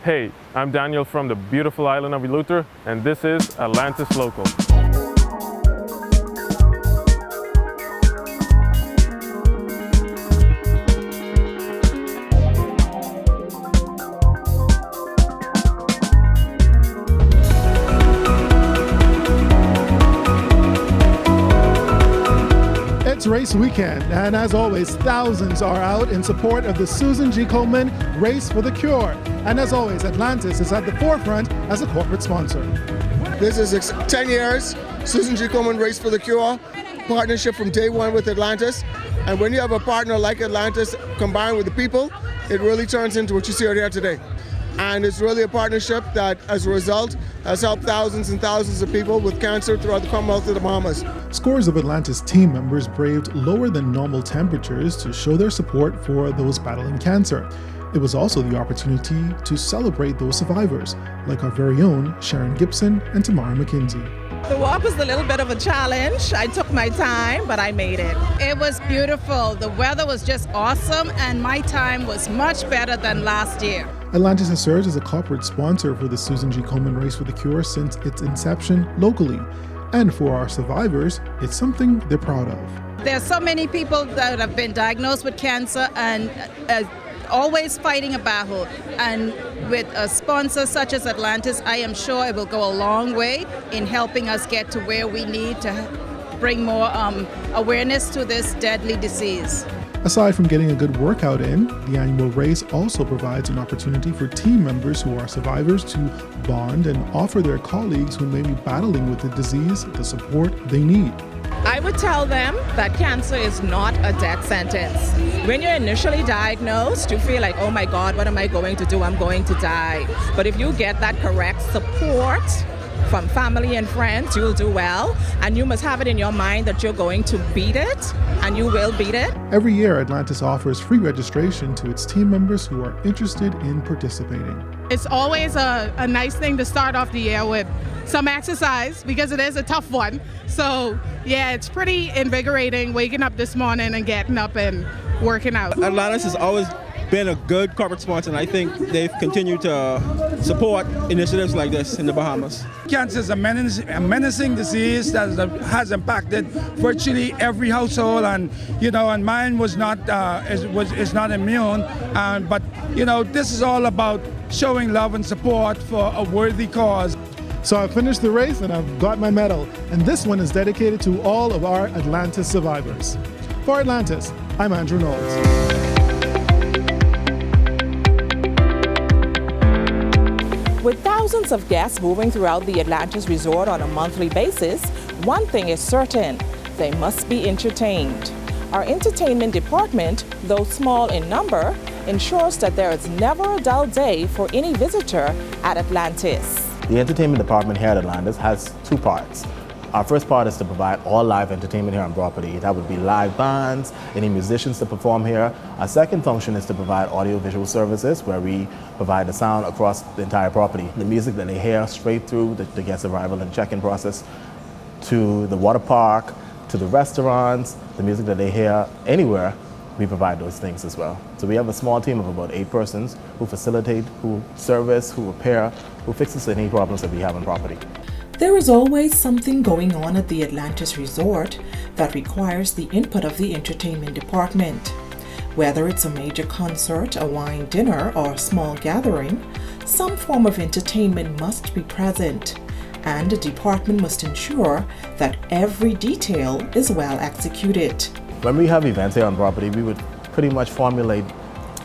Hey, I'm Daniel from the beautiful island of Eleuthera, and this is Atlantis Local. It's race weekend, and as always, thousands are out in support of the Susan G. Komen Race for the Cure. And as always, Atlantis is at the forefront as a corporate sponsor. This is 10 years, Susan G. Komen Race for the Cure, partnership from day one with Atlantis. And when you have a partner like Atlantis combined with the people, it really turns into what you see out here today. And it's really a partnership that, as a result, has helped thousands and thousands of people with cancer throughout the Commonwealth of the Bahamas. Scores of Atlantis team members braved lower than normal temperatures to show their support for those battling cancer. It was also the opportunity to celebrate those survivors, like our very own Sharon Gibson and Tamara McKinsey. The walk was a little bit of a challenge. I took my time, but I made it. It was beautiful. The weather was just awesome, and my time was much better than last year. Atlantis has served as a corporate sponsor for the Susan G. Komen Race for the Cure since its inception locally. And for our survivors, it's something they're proud of. There are so many people that have been diagnosed with cancer and always fighting a battle. And with a sponsor such as Atlantis, I am sure it will go a long way in helping us get to where we need to bring more awareness to this deadly disease. Aside from getting a good workout in, the annual race also provides an opportunity for team members who are survivors to bond and offer their colleagues who may be battling with the disease the support they need. I would tell them that cancer is not a death sentence. When you're initially diagnosed, you feel like, oh my God, what am I going to do? I'm going to die. But if you get that correct support from family and friends, you'll do well. And you must have it in your mind that you're going to beat it, and you will beat it. Every year, Atlantis offers free registration to its team members who are interested in participating. It's always a nice thing to start off the year with some exercise because it is a tough one. So yeah, it's pretty invigorating waking up this morning and getting up and working out. Atlantis has always been a good corporate sponsor, and I think they've continued to support initiatives like this in the Bahamas. Cancer is a menacing disease that has impacted virtually every household, and and mine was not is not immune. But this is all about showing love and support for a worthy cause. So I finished the race and I've got my medal, and this one is dedicated to all of our Atlantis survivors. For Atlantis, I'm Andrew Knowles. With thousands of guests moving throughout the Atlantis Resort on a monthly basis, one thing is certain: they must be entertained. Our entertainment department, though small in number, ensures that there is never a dull day for any visitor at Atlantis. The entertainment department here at Atlantis has two parts. Our first part is to provide all live entertainment here on property. That would be live bands, any musicians to perform here. Our second function is to provide audio-visual services, where we provide the sound across the entire property. The music that they hear straight through the guest arrival and check-in process, to the water park, to the restaurants, the music that they hear anywhere, we provide those things as well. So we have a small team of about 8 persons who facilitate, who service, who repair, who fixes any problems that we have on property. There is always something going on at the Atlantis Resort that requires the input of the entertainment department. Whether it's a major concert, a wine dinner, or a small gathering, some form of entertainment must be present, and the department must ensure that every detail is well executed. When we have events here on property, we would pretty much formulate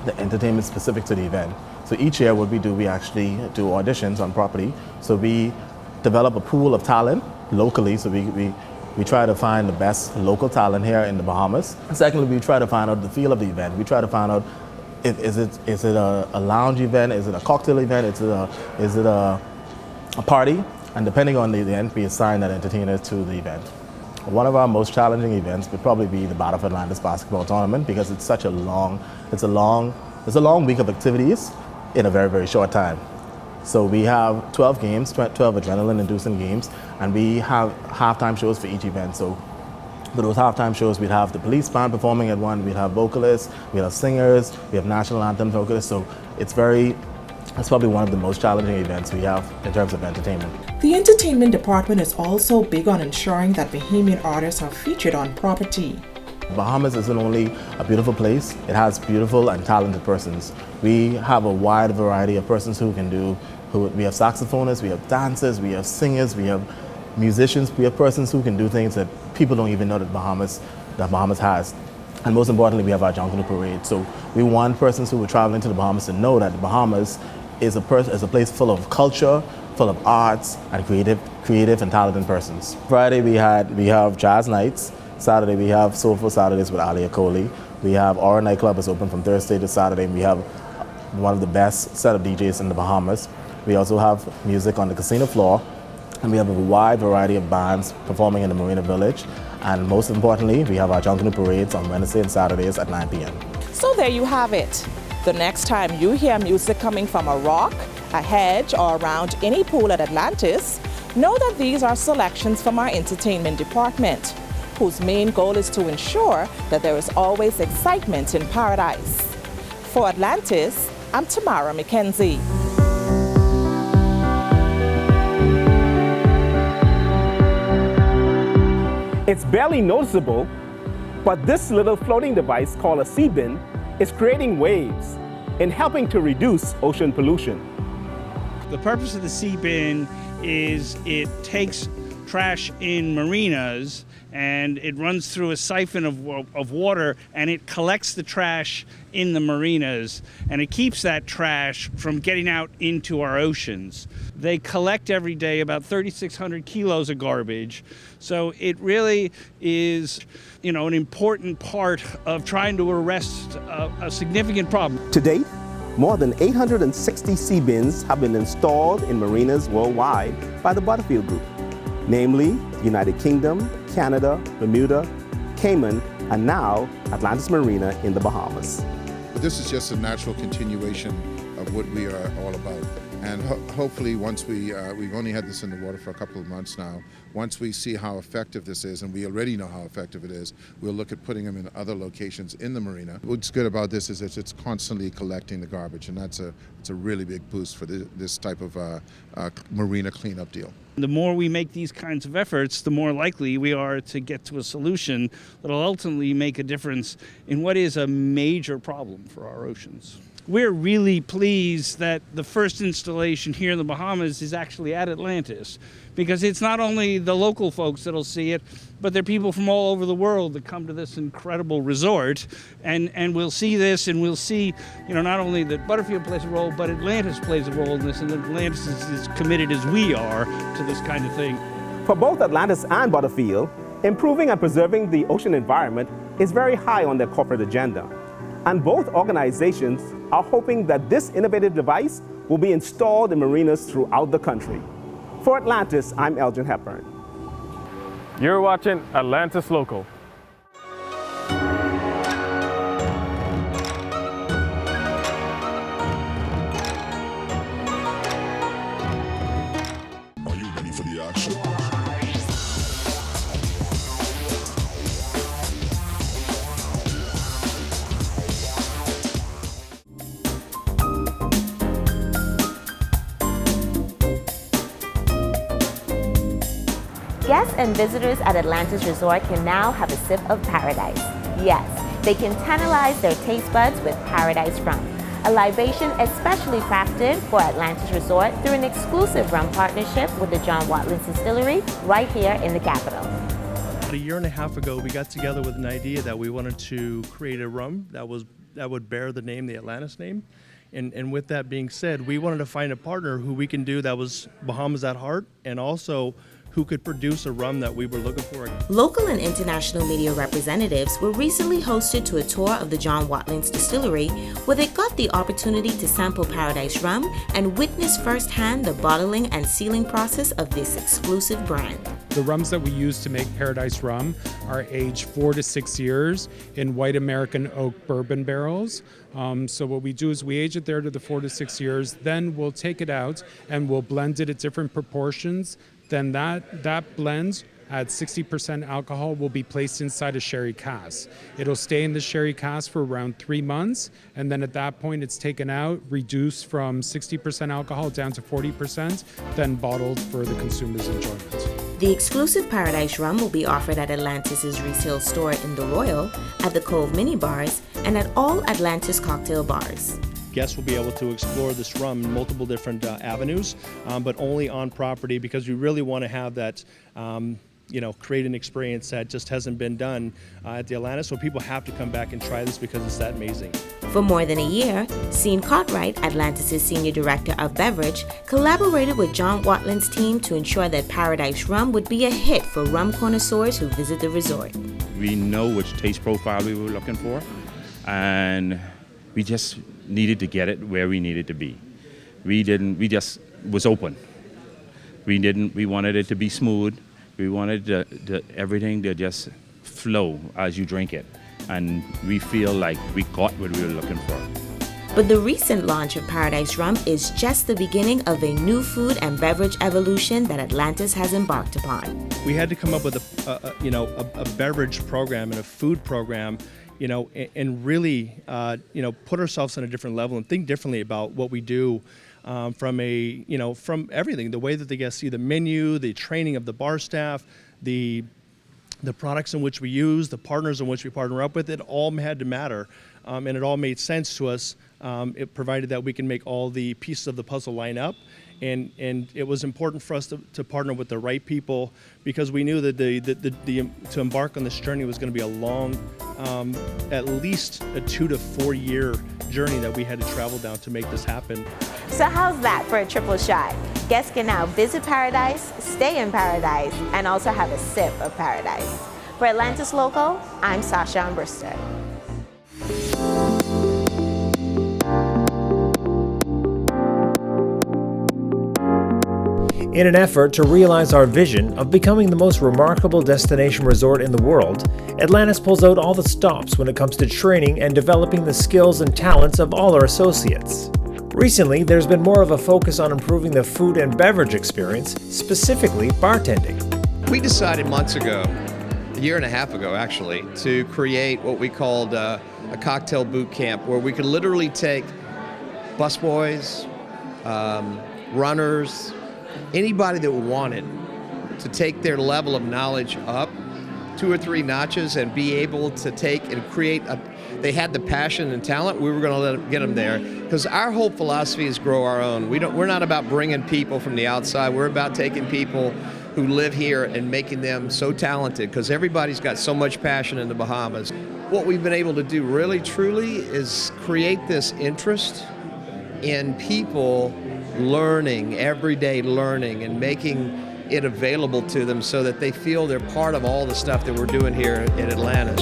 the entertainment specific to the event. So each year what we do, we actually do auditions on property. So we develop a pool of talent locally, so we try to find the best local talent here in the Bahamas. And secondly, we try to find out the feel of the event. We try to find out is it a lounge event, is it a cocktail event, is it a party? And depending on the event, we assign that entertainer to the event. One of our most challenging events would probably be the Battle of Atlantis basketball tournament, because it's such a long week of activities in a very, very short time. So we have 12 games, 12 adrenaline-inducing games, and we have halftime shows for each event. So for those halftime shows, we'd have the police band performing at one, we'd have vocalists, we'd have singers, we have national anthem vocalists. So it's very That's probably one of the most challenging events we have in terms of entertainment. The entertainment department is also big on ensuring that Bahamian artists are featured on property. Bahamas isn't only a beautiful place, it has beautiful and talented persons. We have a wide variety of persons who can do, we have saxophonists, we have dancers, we have singers, we have musicians, we have persons who can do things that people don't even know that Bahamas has. And most importantly, we have our Junkanoo Parade. So we want persons who are traveling to the Bahamas to know that the Bahamas is a place full of culture, full of arts, and creative and talented persons. Friday we have jazz nights. Saturday we have Soulful Saturdays with Ali Akoli. We have our nightclub is open from Thursday to Saturday, and we have one of the best set of DJs in the Bahamas. We also have music on the casino floor, and we have a wide variety of bands performing in the Marina Village. And most importantly, we have our Junkanoo Parades on Wednesday and Saturdays at 9 p.m. So there you have it. The next time you hear music coming from a rock, a hedge, or around any pool at Atlantis, know that these are selections from our entertainment department, whose main goal is to ensure that there is always excitement in paradise. For Atlantis, I'm Tamara McKenzie. It's barely noticeable, but this little floating device called a sea bin is creating waves and helping to reduce ocean pollution. The purpose of the sea bin is it takes trash in marinas and it runs through a siphon of water, and it collects the trash in the marinas, and it keeps that trash from getting out into our oceans. They collect every day about 3,600 kilos of garbage, so it really is, an important part of trying to arrest a significant problem. To date, more than 860 sea bins have been installed in marinas worldwide by the Butterfield Group, namely the United Kingdom, Canada, Bermuda, Komen, and now Atlantis Marina in the Bahamas. This is just a natural continuation of what we are all about. And hopefully once we've only had this in the water for a couple of months now, once we see how effective this is, and we already know how effective it is, we'll look at putting them in other locations in the marina. What's good about this is it's constantly collecting the garbage, and it's a really big boost for this type of marina cleanup deal. The more we make these kinds of efforts, the more likely we are to get to a solution that will ultimately make a difference in what is a major problem for our oceans. We're really pleased that the first installation here in the Bahamas is actually at Atlantis, because it's not only the local folks that'll see it, but there are people from all over the world that come to this incredible resort, and we'll see this, and we'll see, not only that Butterfield plays a role, but Atlantis plays a role in this, and Atlantis is as committed as we are to this kind of thing. For both Atlantis and Butterfield, improving and preserving the ocean environment is very high on their corporate agenda. And both organizations are hoping that this innovative device will be installed in marinas throughout the country. For Atlantis, I'm Elgin Hepburn. You're watching Atlantis Local. Are you ready for the action? Guests and visitors at Atlantis Resort can now have a sip of paradise. Yes, they can tantalize their taste buds with Paradise Rum, a libation especially crafted for Atlantis Resort through an exclusive rum partnership with the John Watkins Distillery right here in the capital. About a year and a half ago, we got together with an idea that we wanted to create a rum that would bear the name, the Atlantis name. And with that being said, we wanted to find a partner who we can do that was Bahamas at heart, and also who could produce a rum that we were looking for. Local and international media representatives were recently hosted to a tour of the John Watkins Distillery, where they got the opportunity to sample Paradise Rum and witness firsthand the bottling and sealing process of this exclusive brand. The rums that we use to make Paradise Rum are aged 4 to 6 years in white American oak bourbon barrels. So what we do is we age it there to the 4 to 6 years, then we'll take it out and we'll blend it at different proportions. Then that blend at 60% alcohol will be placed inside a sherry cask. It'll stay in the sherry cask for around 3 months, and then at that point it's taken out, reduced from 60% alcohol down to 40%, then bottled for the consumer's enjoyment. The exclusive Paradise Rum will be offered at Atlantis' retail store in the Royal, at the Cove Mini Bars, and at all Atlantis cocktail bars. Guests will be able to explore this rum in multiple different avenues, but only on property, because we really want to have that, create an experience that just hasn't been done at the Atlantis. So people have to come back and try this because it's that amazing. For more than a year, Sean Cartwright, Atlantis' Senior Director of Beverage, collaborated with John Watlin's team to ensure that Paradise Rum would be a hit for rum connoisseurs who visit the resort. We know which taste profile we were looking for, and we just needed to get it where we needed to be. We just was open. We wanted it to be smooth. We wanted everything to just flow as you drink it. And we feel like we got what we were looking for. But the recent launch of Paradise Rum is just the beginning of a new food and beverage evolution that Atlantis has embarked upon. We had to come up with a beverage program and a food program, and really, put ourselves on a different level and think differently about what we do from everything, the way that the guests see the menu, the training of the bar staff, the products in which we use, the partners in which we partner up with. It all had to matter, and it all made sense to us. It provided that we can make all the pieces of the puzzle line up. And it was important for us to partner with the right people, because we knew that to embark on this journey was going to be a long, at least a 2 to 4 year journey that we had to travel down to make this happen. So how's that for a triple shot? Guests can now visit Paradise, stay in Paradise, and also have a sip of Paradise. For Atlantis Local, I'm Sasha Ambrister. In an effort to realize our vision of becoming the most remarkable destination resort in the world, Atlantis pulls out all the stops when it comes to training and developing the skills and talents of all our associates. Recently, there's been more of a focus on improving the food and beverage experience, specifically bartending. We decided months ago, a year and a half ago actually, to create what we called a cocktail boot camp, where we could literally take busboys, runners, anybody that wanted to take their level of knowledge up 2 or 3 notches and be able to take and create they had the passion and talent, we were going to get them there, because our whole philosophy is grow our own. We're not about bringing people from the outside. We're about taking people who live here and making them so talented, because everybody's got so much passion in the Bahamas. What we've been able to do really truly is create this interest in people learning, everyday learning, and making it available to them so that they feel they're part of all the stuff that we're doing here in Atlantis.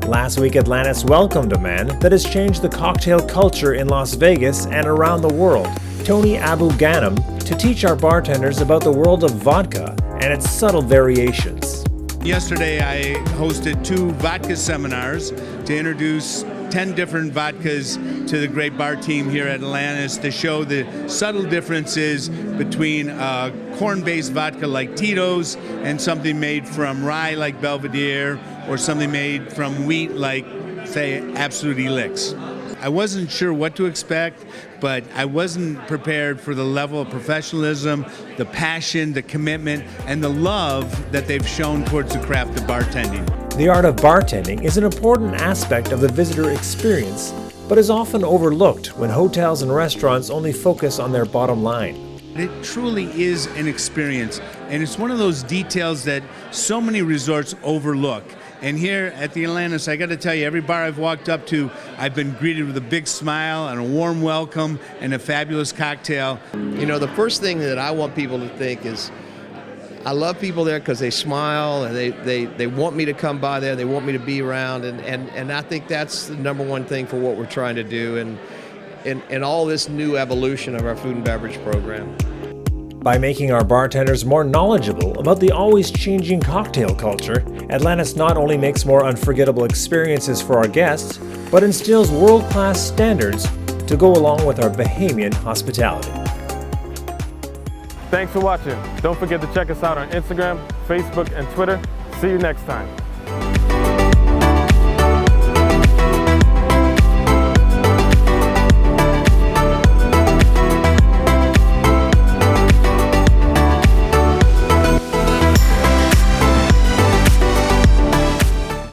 Last week, Atlantis welcomed a man that has changed the cocktail culture in Las Vegas and around the world, Tony Abu Ghanem, to teach our bartenders about the world of vodka and its subtle variations. Yesterday, I hosted 2 vodka seminars to introduce 10 different vodkas to the great bar team here at Atlantis to show the subtle differences between corn-based vodka like Tito's and something made from rye like Belvedere, or something made from wheat like, say, Absolute Elix. I wasn't sure what to expect, but I wasn't prepared for the level of professionalism, the passion, the commitment, and the love that they've shown towards the craft of bartending. The art of bartending is an important aspect of the visitor experience, but is often overlooked when hotels and restaurants only focus on their bottom line. It truly is an experience, and it's one of those details that so many resorts overlook. And here at the Atlantis, I got to tell you, every bar I've walked up to, I've been greeted with a big smile and a warm welcome and a fabulous cocktail. The first thing that I want people to think is, I love people there because they smile and they want me to come by there, they want me to be around, and I think that's the number one thing for what we're trying to do and all this new evolution of our food and beverage program. By making our bartenders more knowledgeable about the always changing cocktail culture, Atlantis not only makes more unforgettable experiences for our guests, but instills world-class standards to go along with our Bahamian hospitality. Thanks for watching. Don't forget to check us out on Instagram, Facebook, and Twitter. See you next time.